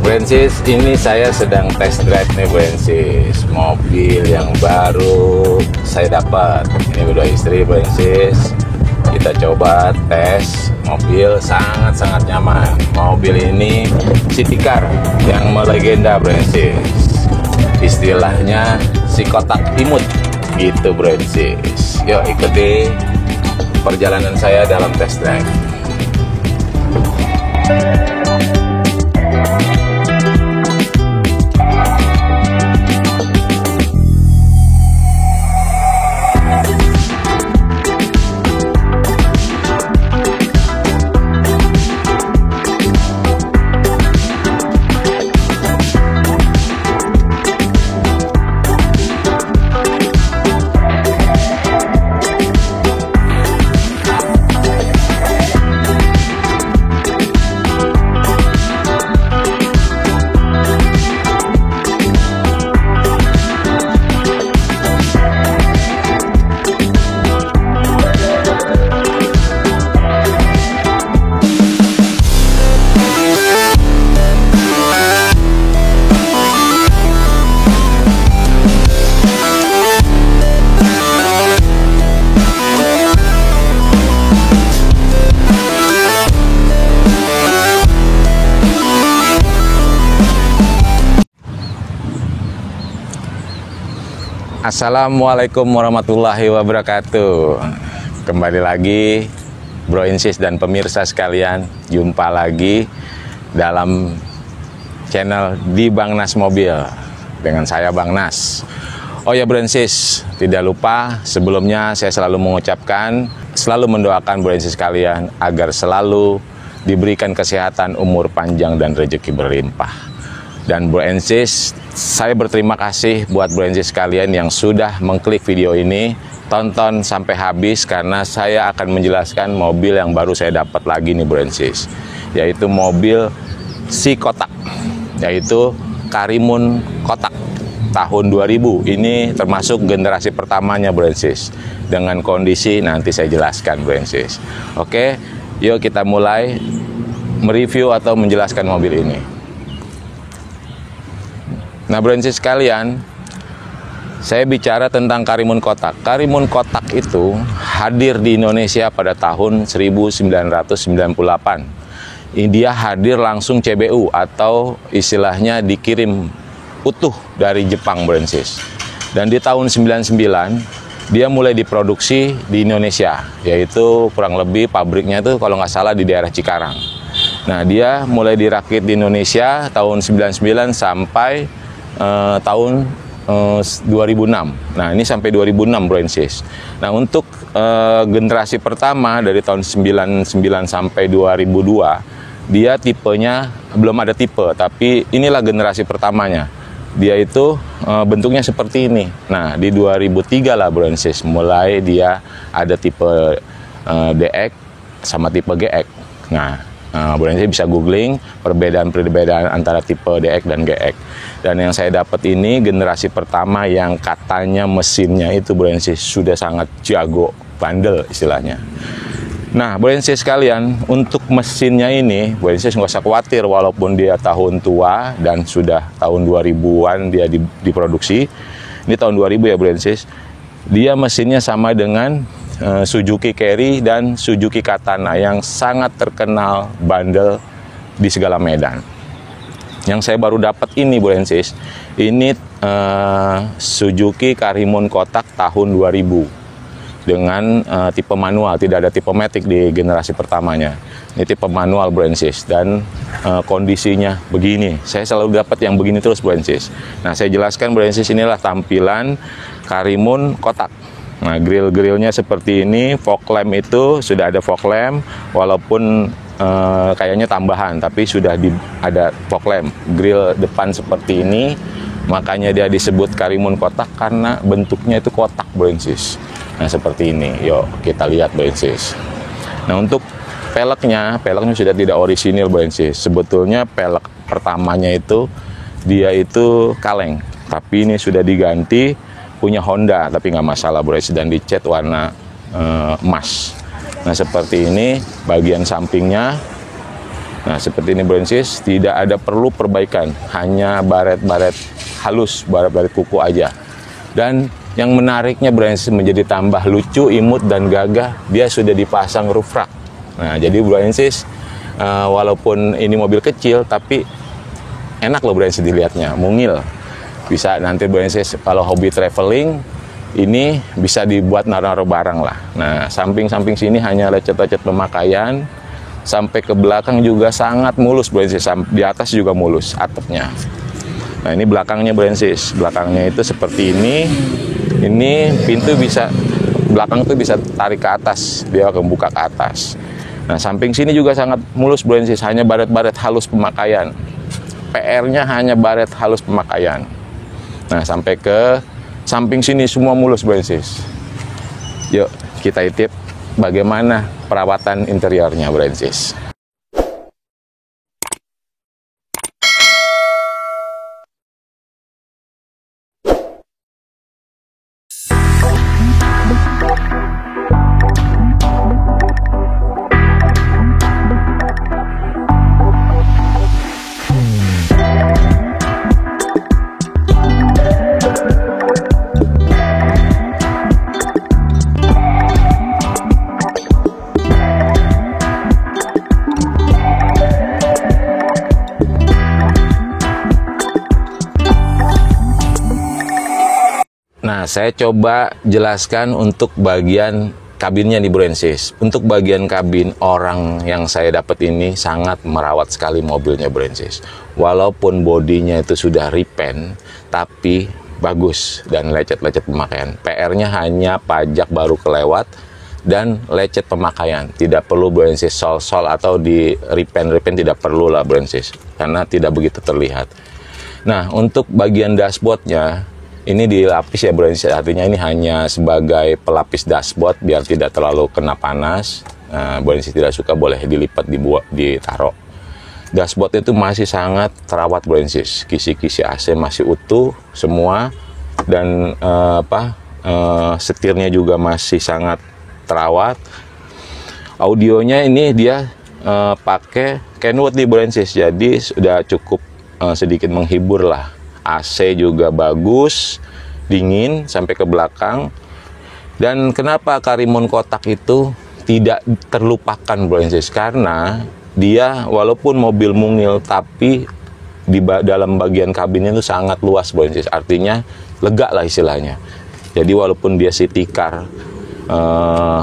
Brensis, ini saya sedang test drive nih Brensis, mobil yang baru saya dapat. Ini berdua istri Brensis, kita coba tes mobil, sangat-sangat nyaman. Mobil ini city car yang melegenda Brensis, istilahnya si kotak imut gitu Brensis. Yuk ikuti perjalanan saya dalam test drive. Assalamualaikum warahmatullahi wabarakatuh. Kembali lagi Bro Insis dan pemirsa sekalian, jumpa lagi dalam channel di Bang Nas Mobil dengan saya Bang Nas. Oh ya Bro Insis, tidak lupa sebelumnya saya selalu mengucapkan, selalu mendoakan Bro Insis sekalian agar selalu diberikan kesehatan, umur panjang dan rezeki berlimpah. Dan Bro Insis, saya berterima kasih buat Bro Insis sekalian yang sudah mengklik video ini. Tonton sampai habis karena saya akan menjelaskan mobil yang baru saya dapat lagi nih Bro Insis, yaitu mobil si kotak, yaitu Karimun Kotak tahun 2000. Ini termasuk generasi pertamanya Bro Insis. Dengan kondisi nanti saya jelaskan Bro Insis. Oke, yuk kita mulai mereview atau menjelaskan mobil ini. Nah Bro Insis sekalian, saya bicara tentang Karimun Kotak. Karimun Kotak itu hadir di Indonesia pada tahun 1998. Dia hadir langsung CBU atau istilahnya dikirim utuh dari Jepang Bro Insis. Dan di tahun 99 dia mulai diproduksi di Indonesia, yaitu kurang lebih pabriknya itu kalau nggak salah di daerah Cikarang. Nah dia mulai dirakit di Indonesia tahun 99 sampai tahun 2006. Nah ini sampai 2006 Bro Insis. Nah untuk generasi pertama dari tahun 99 sampai 2002, dia tipenya belum ada tipe, tapi inilah generasi pertamanya. Dia itu bentuknya seperti ini. Nah di 2003 lah Bro Insis, mulai dia ada tipe DX sama tipe GX. Nah Bro Insis bisa googling perbedaan antara tipe DX dan GX. Dan yang saya dapat ini generasi pertama yang katanya mesinnya itu Bro Insis sudah sangat jago, bandel istilahnya. Nah Bro Insis sekalian, untuk mesinnya ini Bro Insis nggak usah khawatir walaupun dia tahun tua dan sudah tahun 2000-an dia diproduksi. Ini tahun 2000 ya Bro Insis. Dia mesinnya sama dengan Suzuki Carry dan Suzuki Katana yang sangat terkenal bandel di segala medan. Yang saya baru dapat ini Bro Insis, ini Suzuki Karimun Kotak tahun 2000 dengan tipe manual, tidak ada tipe matic di generasi pertamanya. Ini tipe manual Brancis, dan kondisinya begini. Saya selalu dapat yang begini terus Brancis. Nah, saya jelaskan Brancis, inilah tampilan Karimun kotak. Nah, grill-grillnya seperti ini. Fog lamp itu sudah ada fog lamp, walaupun kayaknya tambahan, tapi sudah ada fog lamp. Grill depan seperti ini, makanya dia disebut Karimun kotak karena bentuknya itu kotak Brancis. Nah, seperti ini. Yuk kita lihat Brancis. Nah, untuk peleknya sudah tidak orisinil Brancis. Sebetulnya pelek pertamanya itu dia itu kaleng, tapi ini sudah diganti punya Honda, tapi nggak masalah Brancis, dan dicat warna emas. Nah, seperti ini bagian sampingnya. Nah, seperti ini Brancis, tidak ada perlu perbaikan, hanya baret-baret halus, baret-baret kuku aja. Dan yang menariknya Brancis menjadi tambah lucu, imut dan gagah, dia sudah dipasang roof rack. Nah, jadi Brancis walaupun ini mobil kecil, tapi enak loh Brancis dilihatnya, mungil. Bisa nanti Brancis kalau hobi traveling, ini bisa dibuat naruh-naruh barang lah. Nah, samping-samping sini hanya lecet-lecet pemakaian, sampai ke belakang juga sangat mulus Brancis, di atas juga mulus atapnya. Nah, ini belakangnya Brancis, belakangnya itu seperti ini. Ini pintu bisa, belakang itu bisa tarik ke atas, dia akan buka ke atas. Nah, samping sini juga sangat mulus Brancis, hanya baret-baret halus pemakaian. PR-nya hanya baret halus pemakaian. Nah, sampai ke samping sini semua mulus Brancis. Yuk kita intip bagaimana perawatan interiornya Brancis. Nah, saya coba jelaskan untuk bagian kabinnya di Brancis. Untuk bagian kabin, orang yang saya dapat ini sangat merawat sekali mobilnya Brancis. Walaupun bodinya itu sudah repaint, tapi bagus dan lecet-lecet pemakaian. PR-nya hanya pajak baru kelewat dan lecet pemakaian. Tidak perlu Brancis sol-sol atau di repaint tidak perlu lah Brancis, karena tidak begitu terlihat. Nah, untuk bagian dashboardnya, ini dilapis ya Brancis, artinya ini hanya sebagai pelapis dashboard biar tidak terlalu kena panas. Brancis tidak suka, boleh dilipat, ditaruh. Dashboard itu masih sangat terawat Brancis, kisi-kisi AC masih utuh semua, dan setirnya juga masih sangat terawat. Audionya ini dia pakai Kenwood di Brancis, jadi sudah cukup sedikit menghibur lah. AC juga bagus, dingin sampai ke belakang. Dan kenapa Karimun kotak itu tidak terlupakan Brancis? Karena dia walaupun mobil mungil, tapi di dalam bagian kabinnya itu sangat luas Brancis. Artinya lega lah istilahnya. Jadi walaupun dia city car,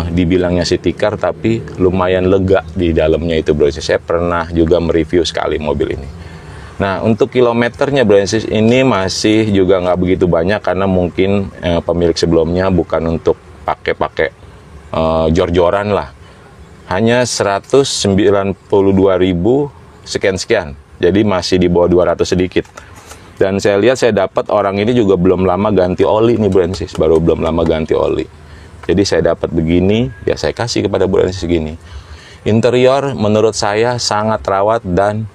dibilangnya city car, tapi lumayan lega di dalamnya itu Brancis. Saya pernah juga mereview sekali mobil ini. Nah, untuk kilometernya Brancis ini masih juga nggak begitu banyak, karena mungkin pemilik sebelumnya bukan untuk pakai jor-joran lah. Hanya 192.000 sekian-sekian. Jadi masih di bawah 200 sedikit. Dan saya lihat, saya dapat orang ini juga belum lama ganti oli nih Brancis, baru belum lama ganti oli. Jadi saya dapat begini, ya saya kasih kepada Brancis segini. Interior menurut saya sangat terawat dan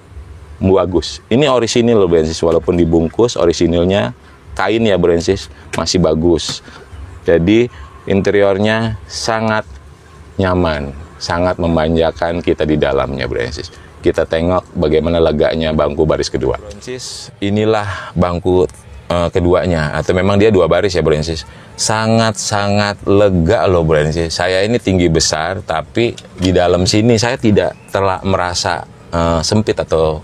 bagus. Ini orisinil loh Brancis, walaupun dibungkus orisinilnya kain ya Brancis, masih bagus. Jadi interiornya sangat nyaman, sangat memanjakan kita di dalamnya Brancis. Kita tengok bagaimana leganya bangku baris kedua Brancis. Inilah bangku keduanya, atau memang dia 2 baris ya Brancis. Sangat-sangat lega loh Brancis. Saya ini tinggi besar, tapi di dalam sini saya tidak merasa sempit atau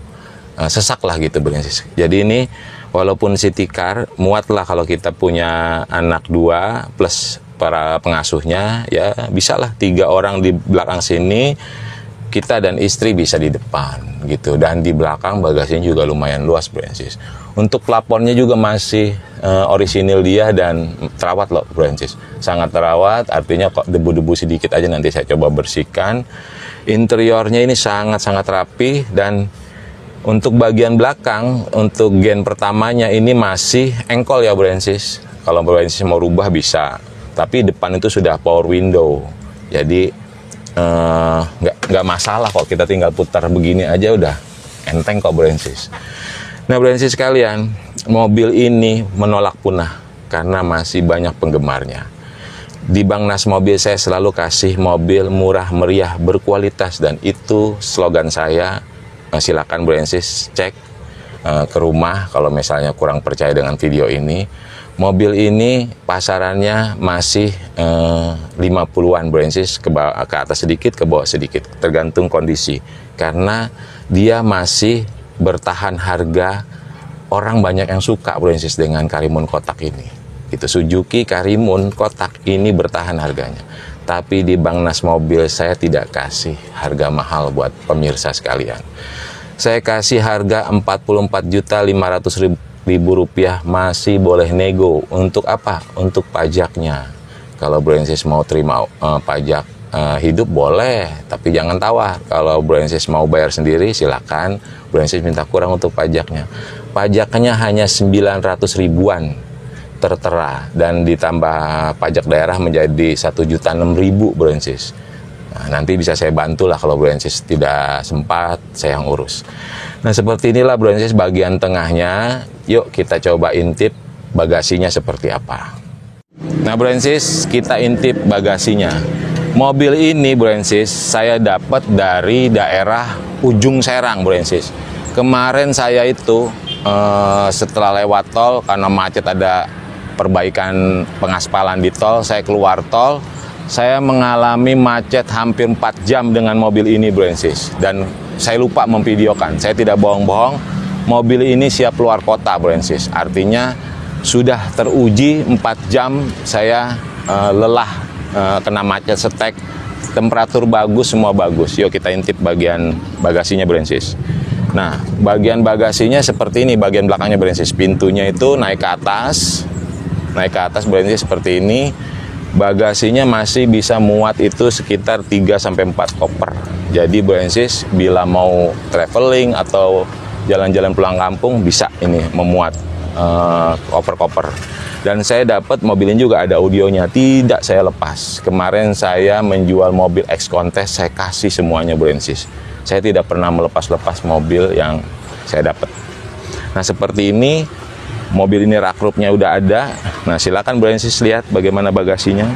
sesak lah gitu Brancis. Jadi ini walaupun city car, muat lah kalau kita punya anak 2 plus para pengasuhnya, ya bisa lah 3 orang di belakang sini, kita dan istri bisa di depan gitu, dan di belakang bagasinya juga lumayan luas, Francis. Untuk plafonnya juga masih orisinil dia dan terawat loh, Francis. Sangat terawat, artinya kok debu-debu sedikit aja nanti saya coba bersihkan. Interiornya ini sangat-sangat rapi, dan untuk bagian belakang, untuk gen pertamanya ini masih engkol ya, Francis. Kalau Francis mau rubah bisa, tapi depan itu sudah power window, jadi nggak masalah kok, kita tinggal putar begini aja udah enteng kok, Francis. Nah, Francis sekalian, mobil ini menolak punah karena masih banyak penggemarnya. Di Bang Nas Mobil saya selalu kasih mobil murah, meriah, berkualitas, dan itu slogan saya. Silakan Francis cek ke rumah kalau misalnya kurang percaya dengan video ini. Mobil ini pasarannya masih 50-an, Francis, ke atas sedikit, ke bawah sedikit, tergantung kondisi. Karena dia masih bertahan harga, orang banyak yang suka, Francis, dengan Karimun kotak ini. Itu Suzuki Karimun kotak ini bertahan harganya. Tapi di Bang Nas Mobil saya tidak kasih harga mahal buat pemirsa sekalian. Saya kasih harga Rp44.500.000, masih boleh nego. Untuk apa? Untuk pajaknya. Kalau Francis mau terima pajak hidup boleh, tapi jangan tawar. Kalau Francis mau bayar sendiri silakan, Francis minta kurang untuk pajaknya. Pajaknya hanya 900 ribuan tertera, dan ditambah pajak daerah menjadi 1.006.000, Francis. Nah, nanti bisa saya bantu lah kalau Francis tidak sempat, saya yang urus. Nah, seperti inilah, Francis, bagian tengahnya. Yuk kita coba intip bagasinya seperti apa. Nah, Francis, kita intip bagasinya. Mobil ini, Francis, saya dapat dari daerah Ujung Serang, Francis. Kemarin saya itu setelah lewat tol, karena macet, ada perbaikan pengaspalan di tol, saya keluar tol, saya mengalami macet hampir 4 jam dengan mobil ini, Francis. Dan saya lupa memvideokan, saya tidak bohong-bohong, mobil ini siap keluar kota, Francis. Artinya sudah teruji 4 jam saya lelah kena macet setek, temperatur bagus, semua bagus. Yuk kita intip bagian bagasinya, Francis. Nah, bagian bagasinya seperti ini, bagian belakangnya, Francis. Pintunya itu naik ke atas, Francis, seperti ini. Bagasinya masih bisa muat itu sekitar 3-4 koper. Jadi, Francis, bila mau traveling atau jalan-jalan pulang kampung, bisa ini memuat koper-koper. Dan saya dapat mobil ini juga ada audionya, tidak saya lepas. Kemarin saya menjual mobil X Contest, saya kasih semuanya, Francis. Saya tidak pernah melepas-lepas mobil yang saya dapat. Nah, seperti ini, mobil ini rak rupnya udah ada. Nah, silakan Francis lihat bagaimana bagasinya.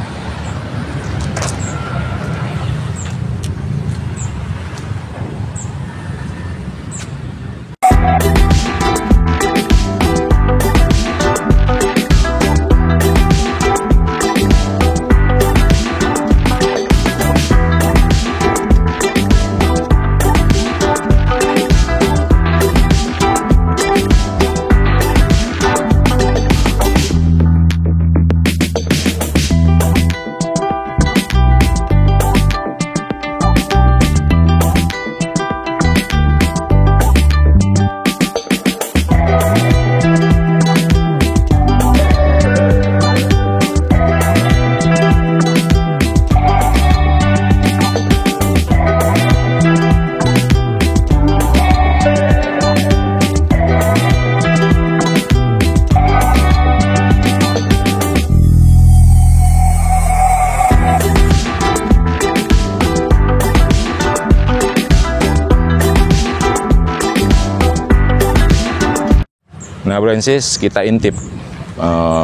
Nah, Francis, kita intip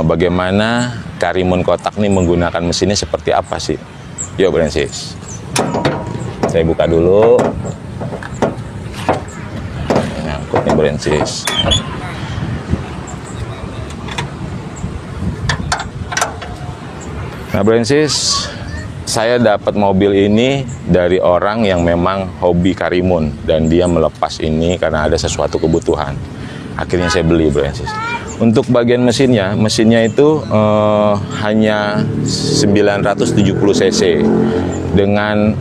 bagaimana Karimun kotak ini menggunakan mesinnya seperti apa sih. Yuk, Francis. Saya buka dulu. Nyangkut nih, Francis. Nah, Francis, saya dapat mobil ini dari orang yang memang hobi Karimun, dan dia melepas ini karena ada sesuatu kebutuhan. Akhirnya saya beli, Francis. Untuk bagian mesinnya itu hanya 970 cc dengan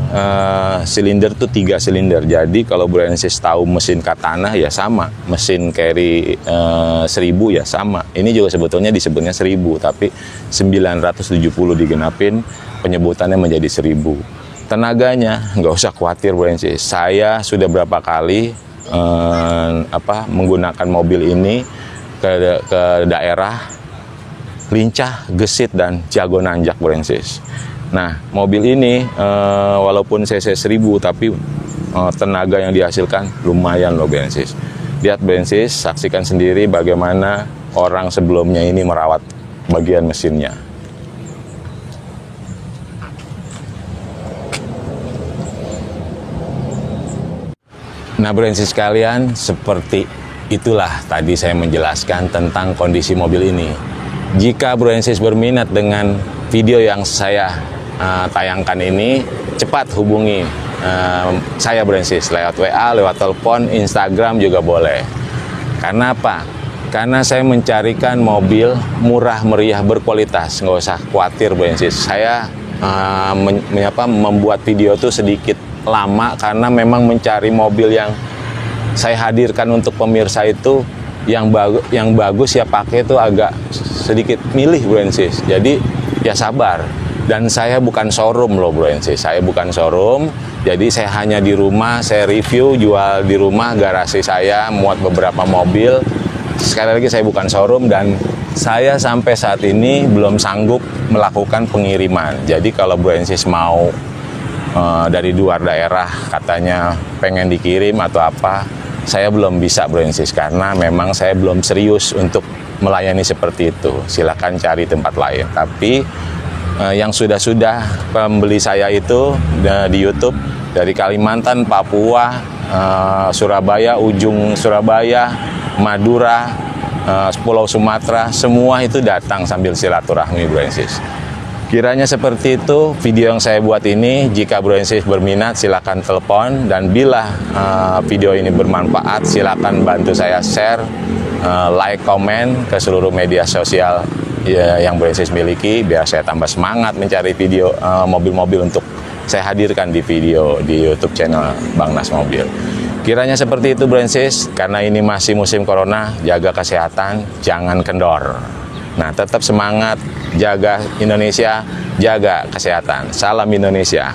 silinder tuh 3 silinder. Jadi kalau Brancis tahu mesin Katana ya sama, mesin carry 1000 ya sama. Ini juga sebetulnya disebutnya 1000, tapi 970 digenapin penyebutannya menjadi 1000. Tenaganya nggak usah khawatir Brancis. Saya sudah berapa kali menggunakan mobil ini ke daerah lincah, gesit, dan jago nanjak Brancis. Nah, mobil ini walaupun cc 1000 tapi tenaga yang dihasilkan lumayan loh Brancis. Lihat Brancis, saksikan sendiri bagaimana orang sebelumnya ini merawat bagian mesinnya. Nah Brancis sekalian, seperti itulah tadi saya menjelaskan tentang kondisi mobil ini. Jika Brancis berminat dengan video yang saya tayangkan ini, cepat hubungi saya Brancis lewat WA, lewat telepon, Instagram juga boleh. Karena apa? Karena saya mencarikan mobil murah, meriah, berkualitas. Nggak usah khawatir Brancis. Saya membuat video itu sedikit lama karena memang mencari mobil yang saya hadirkan untuk pemirsa itu yang bagus ya pakai itu agak sedikit milih Brancis. Jadi ya sabar. Dan saya bukan showroom loh Brancis. Saya bukan showroom. Jadi saya hanya di rumah, saya review, jual di rumah, garasi saya muat beberapa mobil. Sekali lagi saya bukan showroom dan saya sampai saat ini belum sanggup melakukan pengiriman. Jadi kalau Brancis mau dari luar daerah katanya pengen dikirim atau apa, saya belum bisa Brancis karena memang saya belum serius untuk melayani seperti itu. Silakan cari tempat lain. Tapi yang sudah pembeli saya itu di YouTube dari Kalimantan, Papua, Surabaya, ujung Surabaya, Madura, Pulau Sumatera, semua itu datang sambil silaturahmi Brancis. Kiranya seperti itu video yang saya buat ini. Jika Brancis berminat silakan telepon, dan bila video ini bermanfaat silakan bantu saya share, like, komen ke seluruh media sosial yang Brancis miliki biar saya tambah semangat mencari video mobil-mobil untuk saya hadirkan di video di YouTube channel Bang Nas Mobil. Kiranya seperti itu Brancis, karena ini masih musim corona, jaga kesehatan, jangan kendor. Nah, tetap semangat, jaga Indonesia, jaga kesehatan. Salam Indonesia.